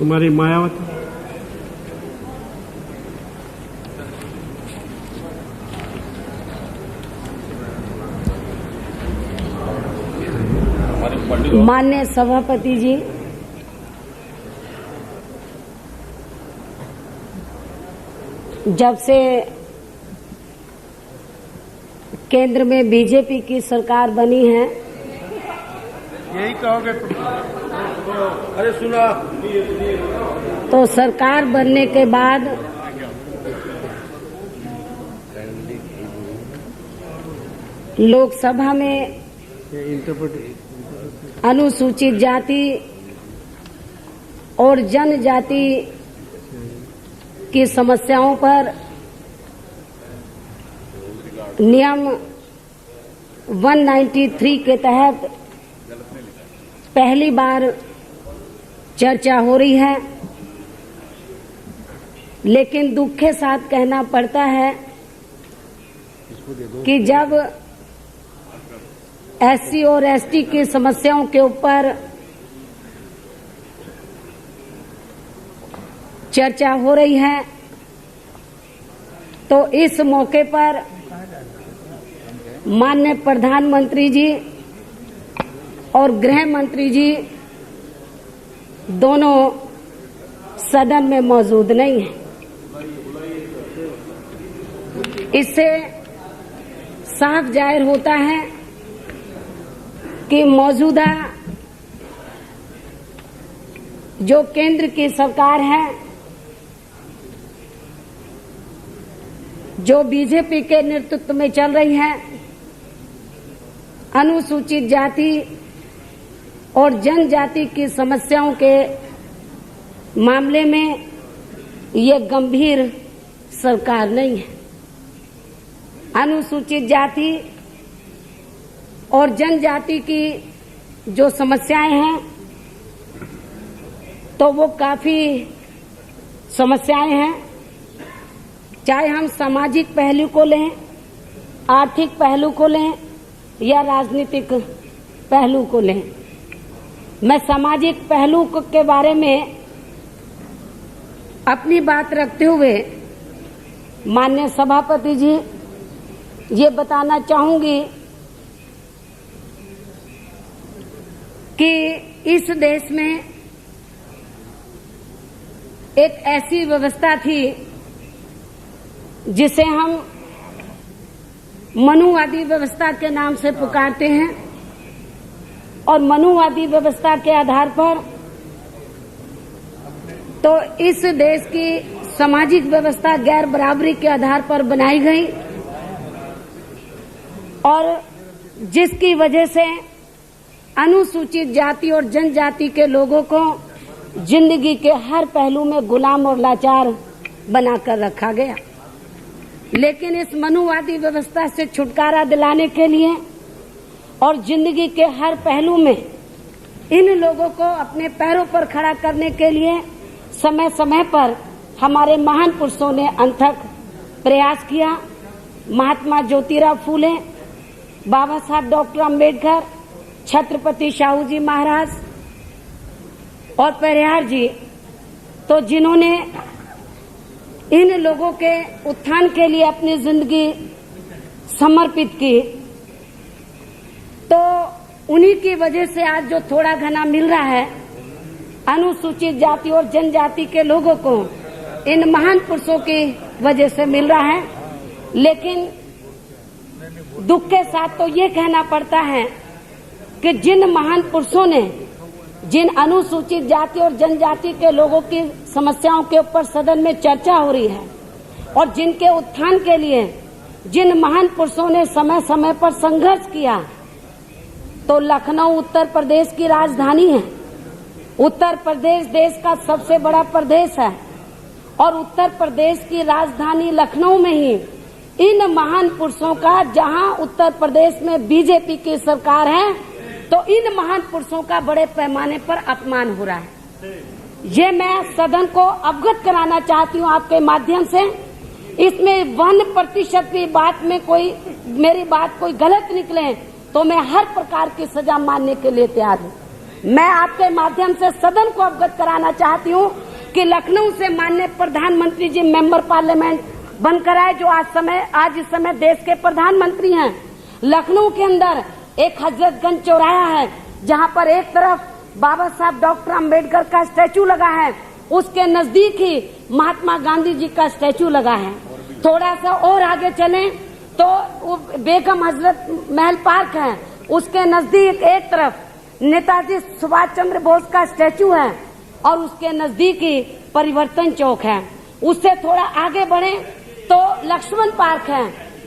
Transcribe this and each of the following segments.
कुमारी मायावती। माननीय सभापति जी, जब से केंद्र में बीजेपी की सरकार बनी है, यही कहोगे? अरे सुना। तो सरकार बनने के बाद लोकसभा में अनुसूचित जाति और जनजाति की समस्याओं पर नियम 193 के तहत पहली बार चर्चा हो रही है। लेकिन दुख के साथ कहना पड़ता है कि जब एससी और एसटी की समस्याओं के ऊपर चर्चा हो रही है, तो इस मौके पर माननीय प्रधानमंत्री जी और गृह मंत्री जी दोनों सदन में मौजूद नहीं हैं। इससे साफ जाहिर होता है कि मौजूदा जो केंद्र की सरकार है, जो बीजेपी के नेतृत्व में चल रही है, अनुसूचित जाति और जनजाति की समस्याओं के मामले में ये गंभीर सरकार नहीं है। अनुसूचित जाति और जनजाति की जो समस्याएं हैं, तो वो काफी समस्याएं हैं। चाहे हम सामाजिक पहलू को लें, आर्थिक पहलू को लें या राजनीतिक पहलू को लें। मैं सामाजिक पहलू के बारे में अपनी बात रखते हुए माननीय सभापति जी ये बताना चाहूंगी कि इस देश में एक ऐसी व्यवस्था थी जिसे हम मनुवादी व्यवस्था के नाम से पुकारते हैं, और मनुवादी व्यवस्था के आधार पर तो इस देश की सामाजिक व्यवस्था गैर बराबरी के आधार पर बनाई गई, और जिसकी वजह से अनुसूचित जाति और जनजाति के लोगों को जिंदगी के हर पहलू में गुलाम और लाचार बनाकर रखा गया। लेकिन इस मनुवादी व्यवस्था से छुटकारा दिलाने के लिए और जिंदगी के हर पहलू में इन लोगों को अपने पैरों पर खड़ा करने के लिए समय समय पर हमारे महान पुरुषों ने अथक प्रयास किया। महात्मा ज्योतिराव फूले, बाबा साहब डॉक्टर अंबेडकर, छत्रपति शाहू जी महाराज और पेरियार जी, तो जिन्होंने इन लोगों के उत्थान के लिए अपनी जिंदगी समर्पित की, तो उन्हीं की वजह से आज जो थोड़ा घना मिल रहा है अनुसूचित जाति और जनजाति के लोगों को, इन महान पुरुषों की वजह से मिल रहा है। लेकिन दुख के साथ तो ये कहना पड़ता है कि जिन महान पुरुषों ने, जिन अनुसूचित जाति और जनजाति के लोगों की समस्याओं के ऊपर सदन में चर्चा हो रही है और जिनके उत्थान के लिए जिन महान पुरुषों ने समय समय पर संघर्ष किया, तो लखनऊ उत्तर प्रदेश की राजधानी है। उत्तर प्रदेश देश का सबसे बड़ा प्रदेश है और उत्तर प्रदेश की राजधानी लखनऊ में ही इन महान पुरुषों का, जहां उत्तर प्रदेश में बीजेपी की सरकार है, तो इन महान पुरुषों का बड़े पैमाने पर अपमान हो रहा है। ये मैं सदन को अवगत कराना चाहती हूँ आपके माध्यम से। इसमें 1% भी बात में मेरी बात कोई गलत निकले तो मैं हर प्रकार की सजा मानने के लिए तैयार हूँ। मैं आपके माध्यम से सदन को अवगत कराना चाहती हूँ कि लखनऊ से माननीय प्रधानमंत्री जी मेंबर पार्लियामेंट बनकर आए, जो आज इस समय देश के प्रधानमंत्री हैं। लखनऊ के अंदर एक हजरतगंज चौराहा है, जहाँ पर एक तरफ बाबा साहब डॉक्टर अंबेडकर का स्टैचू लगा है, उसके नजदीक ही महात्मा गांधी जी का स्टैचू लगा है। थोड़ा सा और आगे चलें तो बेगम हजरत महल पार्क है, उसके नजदीक एक तरफ नेताजी सुभाष चंद्र बोस का स्टैचू है और उसके नजदीक ही परिवर्तन चौक है। उससे थोड़ा आगे बढ़े तो लक्ष्मण पार्क है।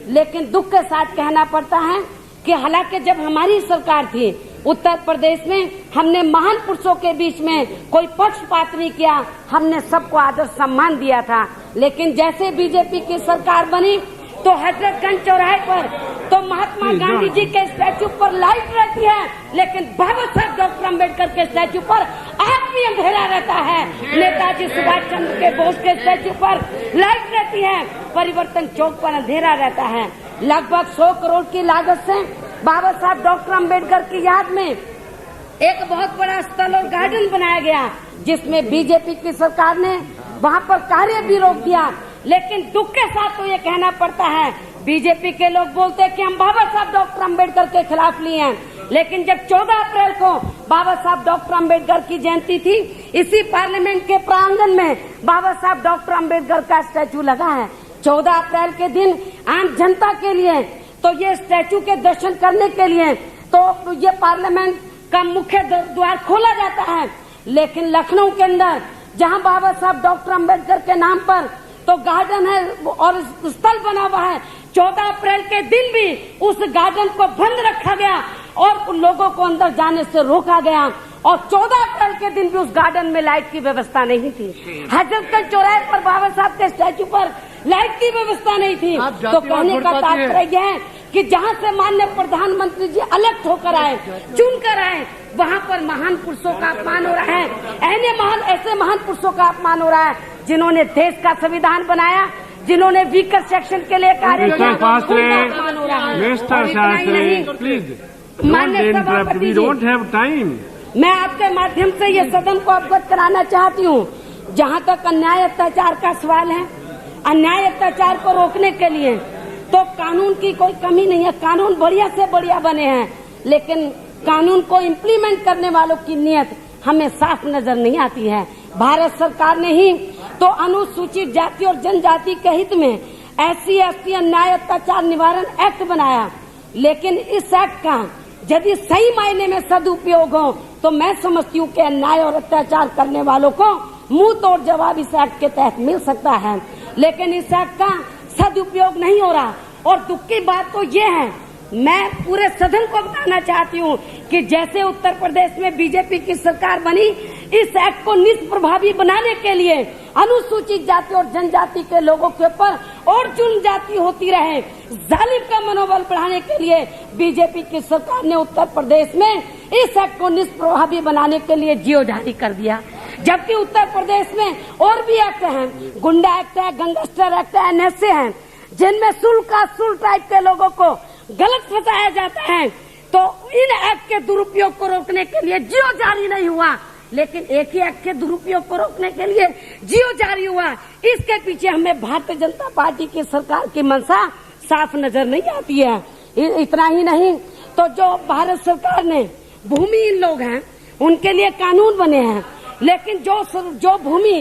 लेकिन दुख के साथ कहना पड़ता है कि हालांकि जब हमारी सरकार थी उत्तर प्रदेश में, हमने महान पुरुषों के बीच में कोई पक्षपात नहीं किया, हमने सबको आदर सम्मान दिया था। लेकिन जैसे बीजेपी की सरकार बनी तो हजरतगंज चौराहे पर तो महात्मा गांधी जी के स्टैचू पर लाइट रहती है, लेकिन बाबा साहब डॉक्टर अंबेडकर के स्टैचू पर आज भी अंधेरा रहता है। नेताजी सुभाष चंद्र के बोस के स्टैचू पर लाइट रहती है, परिवर्तन चौक पर अंधेरा रहता है। लगभग 100 करोड़ की लागत से बाबा साहब डॉक्टर अंबेडकर की याद में एक बहुत बड़ा स्थल और गार्डन बनाया गया, जिसमें बीजेपी की सरकार ने वहाँ पर कार्य भी रोक दिया। लेकिन दुख के साथ तो ये कहना पड़ता है, बीजेपी के लोग बोलते हैं कि हम बाबा साहब डॉक्टर अंबेडकर के खिलाफ लिए हैं, लेकिन जब 14 अप्रैल को बाबा साहब डॉक्टर अंबेडकर की जयंती थी, इसी पार्लियामेंट के प्रांगण में बाबा साहब डॉक्टर अंबेडकर का स्टैचू लगा है। 14 अप्रैल के दिन आम जनता के लिए तो ये स्टैचू के दर्शन करने के लिए तो ये पार्लियामेंट का मुख्य द्वार खोला जाता है। लेकिन लखनऊ के अंदर जहां बाबा साहब डॉक्टर अंबेडकर के नाम पर तो गार्डन है और स्थल बना हुआ है, 14 अप्रैल के दिन भी उस गार्डन को बंद रखा गया और लोगों को अंदर जाने से रोका गया। और 14 अप्रैल के दिन भी उस गार्डन में लाइट की व्यवस्था नहीं थी। हजरतगंज चौराहे पर बाबा साहब के स्टैचू पर लाइट की व्यवस्था नहीं थी। तो कहने का तात्पर्य यह है कि जहाँ से माननीय प्रधानमंत्री जी अलग होकर आए, चुनकर आए, वहाँ पर महान पुरुषों का अपमान हो रहा है। ऐसे महान पुरुषों का अपमान हो रहा है जिन्होंने देश का संविधान बनाया, जिन्होंने वीकर सेक्शन के लिए कार्य किया। माननीय सभापति जी, मैं आपके माध्यम से ये सदन को अवगत कराना चाहती हूँ, जहाँ तक अन्याय अत्याचार का सवाल है, अन्याय अत्याचार को रोकने के लिए तो कानून की कोई कमी नहीं है। कानून बढ़िया से बढ़िया बने हैं, लेकिन कानून को इम्प्लीमेंट करने वालों की नीयत हमें साफ नजर नहीं आती है। भारत सरकार ने ही तो अनुसूचित जाति और जनजाति के हित में SC/ST अन्याय अत्याचार निवारण एक्ट बनाया, लेकिन इस एक्ट का यदि सही मायने में सदुपयोग हो तो मैं समझती हूँ कि अन्याय और अत्याचार करने वालों को मुंह तोड़ जवाब इस एक्ट के तहत मिल सकता है। लेकिन इस एक्ट का सदुपयोग नहीं हो रहा। और दुख की बात तो ये है, मैं पूरे सदन को बताना चाहती हूँ कि जैसे उत्तर प्रदेश में बीजेपी की सरकार बनी, इस एक्ट को निष्प्रभावी बनाने के लिए अनुसूचित जाति और जनजाति के लोगों के ऊपर और जुल्म जाति होती रहे, जालिम का मनोबल बढ़ाने के लिए बीजेपी की सरकार ने उत्तर प्रदेश में इस एक्ट को निष्प्रभावी बनाने के लिए जियो जारी कर दिया। जबकि उत्तर प्रदेश में और भी एक्ट हैं, गुंडा एक्ट है, गैंगस्टर एक्ट है, NSA है, जिनमें सुल टाइप के लोगों को गलत फंसाया जाता है। तो इन एक्ट के दुरुपयोग को रोकने के लिए जियो जारी नहीं हुआ, लेकिन एक ही एक्ट के दुरुपयोग को रोकने के लिए जियो जारी हुआ। इसके पीछे हमें भारतीय जनता पार्टी की सरकार की मंशा साफ नजर नहीं आती है। इतना ही नहीं तो जो भारत सरकार ने भूमिहीन लोग हैं उनके लिए कानून बने हैं, लेकिन जो भूमि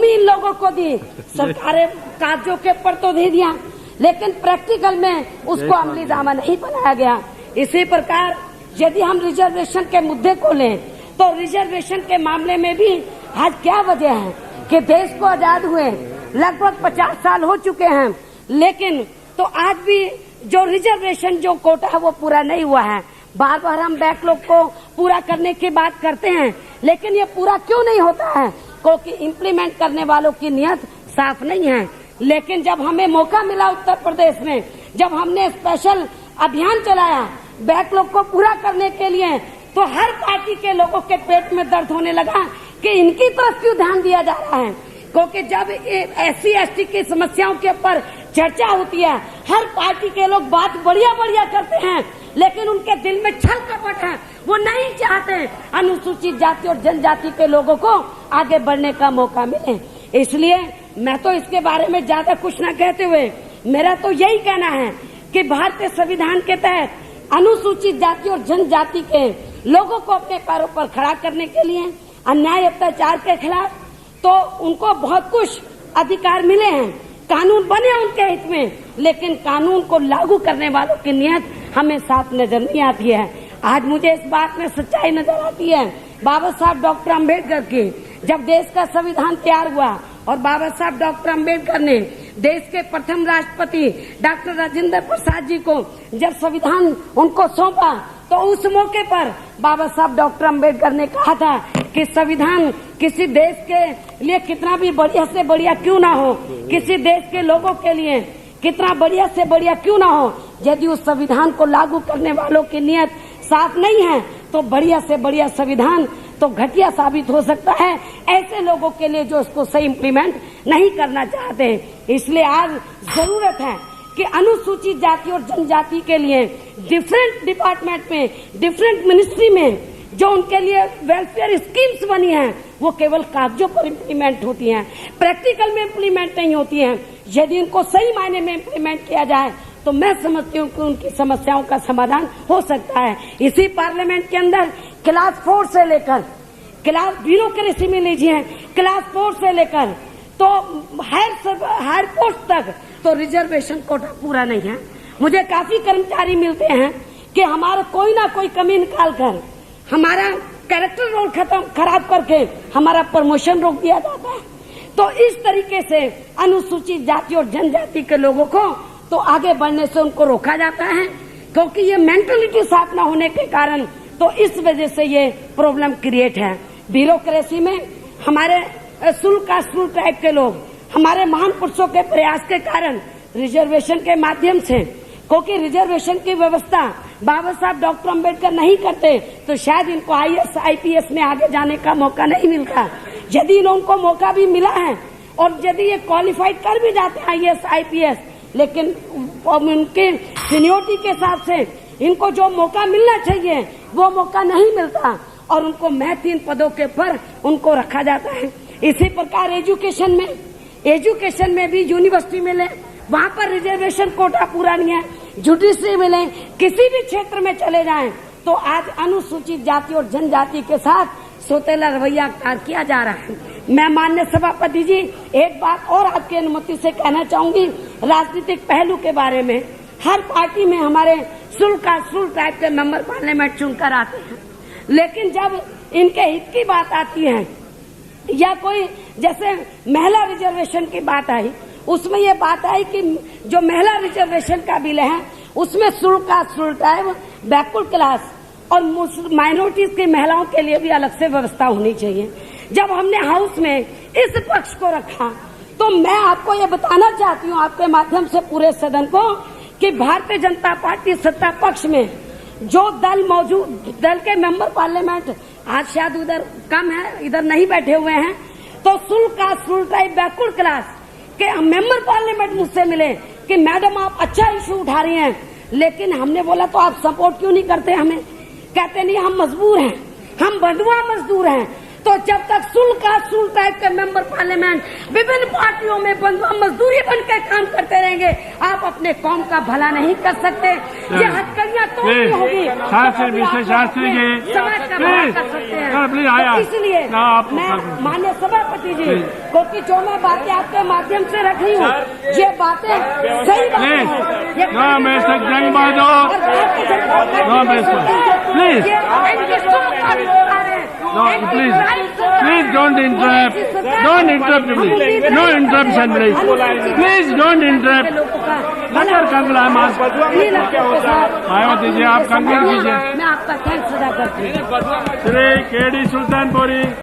इन लोगों को दी सरकारें कागजों के ऊपर तो दे दिया, लेकिन प्रैक्टिकल में उसको अमली जामा नहीं बनाया गया। इसी प्रकार यदि हम रिजर्वेशन के मुद्दे को लें तो रिजर्वेशन के मामले में भी आज क्या वजह है कि देश को आजाद हुए लगभग 50 साल हो चुके हैं, लेकिन तो आज भी जो रिजर्वेशन जो कोटा है वो पूरा नहीं हुआ है। बार बार हम बैकलॉग को पूरा करने की बात करते हैं, लेकिन ये पूरा क्यों नहीं होता है? क्योंकि इम्प्लीमेंट करने वालों की नीयत साफ नहीं है। लेकिन जब हमें मौका मिला उत्तर प्रदेश में, जब हमने स्पेशल अभियान चलाया बैकलॉग को पूरा करने के लिए, तो हर पार्टी के लोगों के पेट में दर्द होने लगा कि इनकी तरफ क्यों ध्यान दिया जा रहा है। क्योंकि जब SC/ST की समस्याओं के ऊपर चर्चा होती है, हर पार्टी के लोग बात बढ़िया करते हैं, लेकिन उनके दिल में छल कपट है। वो नहीं चाहते अनुसूचित जाति और जनजाति के लोगों को आगे बढ़ने का मौका मिले। इसलिए मैं तो इसके बारे में ज्यादा कुछ न कहते हुए मेरा तो यही कहना है कि भारतीय संविधान के तहत अनुसूचित जाति और जनजाति के लोगों को अपने पैरों पर खड़ा करने के लिए, अन्याय अत्याचार के खिलाफ तो उनको बहुत कुछ अधिकार मिले हैं, कानून बने उनके हित में, लेकिन कानून को लागू करने वालों की नीयत हमें साफ नजर नहीं आती है। आज मुझे इस बात में सच्चाई नजर आती है बाबा साहब डॉक्टर अम्बेडकर की। जब देश का संविधान तैयार हुआ और बाबा साहब डॉक्टर अम्बेडकर ने देश के प्रथम राष्ट्रपति डॉक्टर राजेंद्र प्रसाद जी को जब संविधान उनको सौंपा, तो उस मौके पर बाबा साहब डॉक्टर अम्बेडकर ने कहा था कि संविधान किसी देश के लिए कितना भी बढ़िया से बढ़िया क्यों ना हो, किसी देश के लोगों के लिए कितना बढ़िया से बढ़िया क्यों ना हो, यदि उस संविधान को लागू करने वालों की नीयत साफ नहीं है तो बढ़िया से बढ़िया संविधान तो घटिया साबित हो सकता है ऐसे लोगों के लिए जो इसको सही इम्प्लीमेंट नहीं करना चाहते। इसलिए आज जरूरत है कि अनुसूचित जाति और जनजाति के लिए डिफरेंट डिपार्टमेंट में, डिफरेंट मिनिस्ट्री में जो उनके लिए वेलफेयर स्कीम्स बनी हैं वो केवल कागजों पर इम्प्लीमेंट होती हैं, प्रैक्टिकल में इम्प्लीमेंट नहीं होती हैं। यदि इनको सही मायने में इम्प्लीमेंट किया जाए तो मैं समझती हूँ कि उनकी समस्याओं का समाधान हो सकता है। इसी पार्लियामेंट के अंदर क्लास 4 से लेकर क्लास ब्यूरोक्रेसी में लीजिए, क्लास 4 से लेकर तो हायर पोस्ट तक तो रिजर्वेशन कोटा पूरा नहीं है। मुझे काफी कर्मचारी मिलते हैं कि हमारा कोई ना कोई कमी निकाल कर हमारा कैरेक्टर रोल खराब करके हमारा प्रमोशन रोक दिया जाता है। तो इस तरीके से अनुसूचित जाति और जनजाति के लोगों को तो आगे बढ़ने से उनको रोका जाता है, क्योंकि ये मेंटलिटी साफ न होने के कारण तो इस वजह से ये प्रॉब्लम क्रिएट है। ब्यूरोक्रेसी में हमारे सुल कास्ट सुल टाइप के लोग हमारे महान पुरुषों के प्रयास के कारण रिजर्वेशन के माध्यम से, क्योंकि रिजर्वेशन की व्यवस्था बाबा साहब डॉक्टर अम्बेडकर नहीं करते तो शायद इनको IAS IPS में आगे जाने का मौका नहीं मिलता। यदि इनको मौका भी मिला है और यदि ये क्वालिफाइड कर भी जाते हैं IAS IPS, लेकिन उनके सीनियरिटी के हिसाब से इनको जो मौका मिलना चाहिए वो मौका नहीं मिलता और उनको महत्वहीन पदों के पर उनको रखा जाता है। इसी प्रकार एजुकेशन में भी यूनिवर्सिटी में ले वहाँ पर रिजर्वेशन कोटा पूरा नहीं है, जुडिशरी में ले, किसी भी क्षेत्र में चले जाएं तो आज अनुसूचित जाति और जनजाति के साथ सौतेला रवैया अख्तियार किया जा रहा है। मैं माननीय सभापति जी एक बात और आपकी अनुमति से कहना चाहूंगी राजनीतिक पहलू के बारे में। हर पार्टी में हमारे सुल टाइप के मेंबर पार्लियामेंट चुनकर आते हैं, लेकिन जब इनके हित की बात आती है या कोई जैसे महिला रिजर्वेशन की बात आई, उसमें ये बात आई कि जो महिला रिजर्वेशन का बिल है उसमें सुल टाइप बैकवर्ड क्लास और माइनॉरिटीज की महिलाओं के लिए भी अलग से व्यवस्था होनी चाहिए। जब हमने हाउस में इस पक्ष को रखा तो मैं आपको ये बताना चाहती हूँ आपके माध्यम से पूरे सदन को कि भारतीय जनता पार्टी सत्ता पक्ष में जो दल के मेंबर पार्लियामेंट आज शायद उधर कम है, इधर नहीं बैठे हुए हैं, तो सुल टाइप बैकवर्ड क्लास के मेंबर पार्लियामेंट मुझसे मिले कि मैडम आप अच्छा इशू उठा रही हैं, लेकिन हमने बोला तो आप सपोर्ट क्यों नहीं करते हमें? कहते नहीं हम मजबूर हैं, हम बंधुआ मजदूर हैं। तो जब तक सुल टाइप के मेंबर पार्लियामेंट विभिन्न पार्टियों में बंधुआ मजदूरी बनकर काम करते रहेंगे, आप अपने कौम का भला नहीं कर सकते। ये हथकड़ियां तो नहीं होगी, शास्त्री जी समाज का भला कर सकते हैं। इसलिए मैं माननीय सभापति जी, क्योंकि जो मैं बातें आपके माध्यम से रख रही हूँ ये बातें सही बातें Please don't interrupt. Don't interrupt me. No interruption, please. Please don't interrupt. Mr. Kankla, Mayawati ji आप कंक्लूड कीजिए। मैं आपका थैंक्स अदा करती हूँ। श्री KD सुल्तानपुरी।